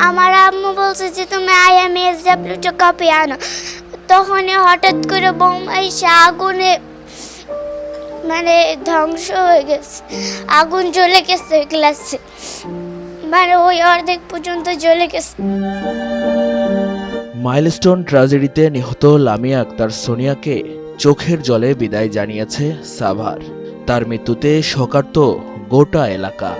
আমার আম্মু বলছে যে তুমি IMSW কপি আনো। তখনই হঠাৎ করে বোম এসে আগুনে মানে ধ্বংস হয়ে গেছে, আগুন জ্বলে গেছে ক্লাসে, মানে ওই অর্ধেক পর্যন্ত জ্বলে গেছে। মাইলস্টোন ট্র্যাজেডিতে নিহত লামিয়া আক্তার সোনিয়াকে চোখের জলে বিদায় জানিয়েছে সাভার। তার মৃত্যুতে শোকার্ত গোটা এলাকা।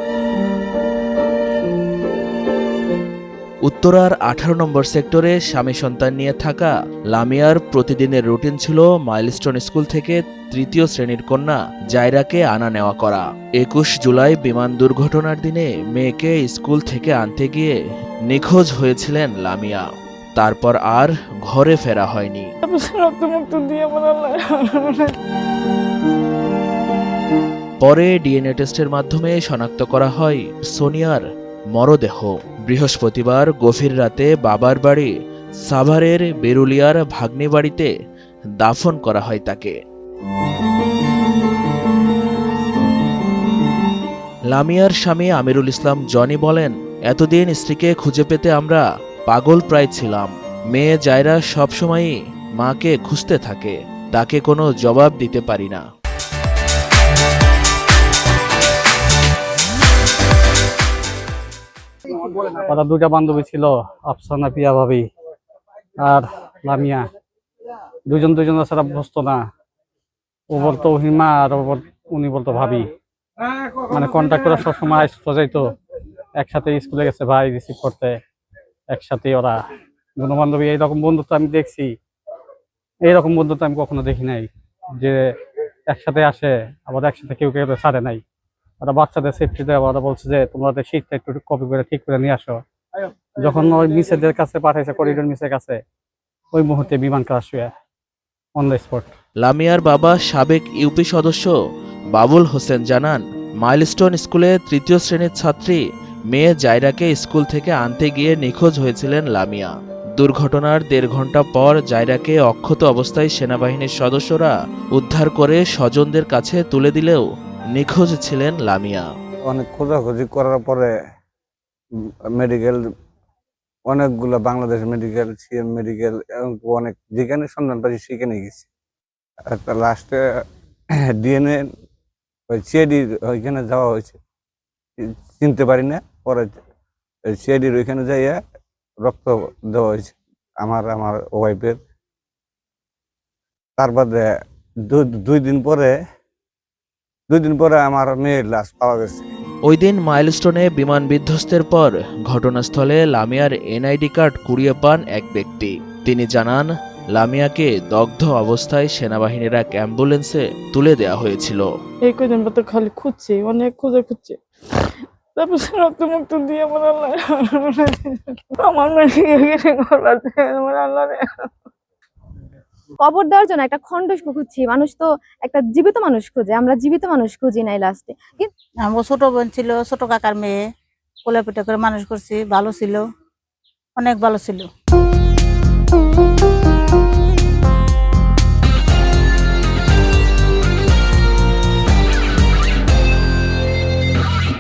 উত্তরার 18 নম্বর সেক্টরে স্বামী সন্তান নিয়ে থাকা লামিয়ার প্রতিদিনের রুটিন ছিল মাইলস্টোন স্কুল থেকে তৃতীয় শ্রেণীর কন্যা জায়রাকে আনা নেওয়া করা। 21 জুলাই বিমান দুর্ঘটনার দিনে মেয়েকে স্কুল থেকে আনতে গিয়ে নিখোঁজ হয়েছিলেন লামিয়া। তারপর আর ঘরে ফেরা হয়নি। পরে ডিএনএ টেস্টের মাধ্যমে শনাক্ত করা হয় সোনিয়ার মরদেহ। বৃহস্পতিবার গভীর রাতে বাবার বাড়ি সাভারের বেরুলিয়ার ভাগ্নে বাড়িতে দাফন করা হয় তাকে। লামিয়ার স্বামী আমিরুল ইসলাম জনি বলেন, এতদিন স্ত্রীকে খুঁজে পেতে আমরা পাগল প্রায় ছিলাম। মেয়ে জায়রা সবসময়ই মাকে খুঁজতে থাকে, তাকে কোনো জবাব দিতে পারি না। ওরা দুটা বান্ধবী ছিল, আফসানা পিয়া ভাবি আর লামিয়া। দুজনের সাথে বসতো না। ও বলতো হিমা আর উনি বলতো ভাবি। মানে কন্ট্যাক্ট করে সবসময় আসতো যাইতো, একসাথে স্কুলে গেছে ভাই রিসিভ করতে, একসাথে ওরা বন্ধু-বান্ধবী। এইরকম বন্ধুত্ব আমি দেখছি, এইরকম বন্ধুত্ব আমি কখনো দেখি নাই, যে একসাথে আসে আবার একসাথে কেউ কেউ ছাড়ে নাই। ওরা বাচ্চাদের সেফটি দেওয়া, ওরা বলছে যে তোমরা শীতটা একটু কপি করে ঠিক করে নিয়ে আসো। যখন ওই মিসেদের কাছে পাঠাইছে, করিডোর মিসের কাছে, ওই মুহূর্তে বিমান ক্রাশ হয়ে অন দ্য স্পট। লামিয়ার বাবা সাবেক ইউপি সদস্য বাবুল হোসেন জানান, মাইলস্টোন স্কুলে তৃতীয় শ্রেণীর ছাত্রী মেয়ে জায়রাকে স্কুল থেকে আনতে গিয়ে নিখোঁজ হয়েছিলেন লামিয়া। দুর্ঘটনার 1.5 ঘন্টা পর জায়রাকে অক্ষত অবস্থায় সেনাবাহিনীর সদস্যরা উদ্ধার করে স্বজনদের কাছে তুলে দিলেও নিখোঁজ ছিলেন লামিয়া। অনেক খোঁজাখুঁজি করার পরে মেডিকেল, অনেকগুলো বাংলাদেশ মেডিকেল, সিএম মেডিকেল, অনেক যেখানে সন্ধান পাচ্ছি সেখানে গেছি। একটা লাস্টে ডিএনএ ওই সিআইডির ওইখানে যাওয়া হয়েছে, চিনতে পারি না। পরে সিআইডির ওইখানে যাইয়া রক্ত দেওয়া হয়েছে আমার ওয়াইফের। তার বাদে দুই দিন পরে আমার মেয়ের লাশ পাওয়া গেছে। ওই দিন মাইলস্টোনে বিমান বিধ্বস্তের পর ঘটনাস্থলে লামিয়ার এনআইডি কার্ড কুড়িয়ে পান এক ব্যক্তি। তিনি জানান, লামিয়াকে দগ্ধ অবস্থায় সেনাবাহিনীর এক অ্যাম্বুলেন্সে তুলে দেওয়া হয়েছিল। এই কদিন তো খালি খুঁজছি, অনেক খুঁজছি। তারপর রক্ত মুক্ত দিয়ে আমার আল্লাহ কবর দেওয়ার জন্য একটা খণ্ড খুঁজছি। মানুষ তো একটা জীবিত মানুষ খুঁজে, আমরা জীবিত মানুষ খুঁজি নাই লাস্টে। আমার ছোট বোন ছিল, ছোট কাকার মেয়ে, কোলে পিঠে করে মানুষ করছি, ভালো ছিল, অনেক ভালো ছিল।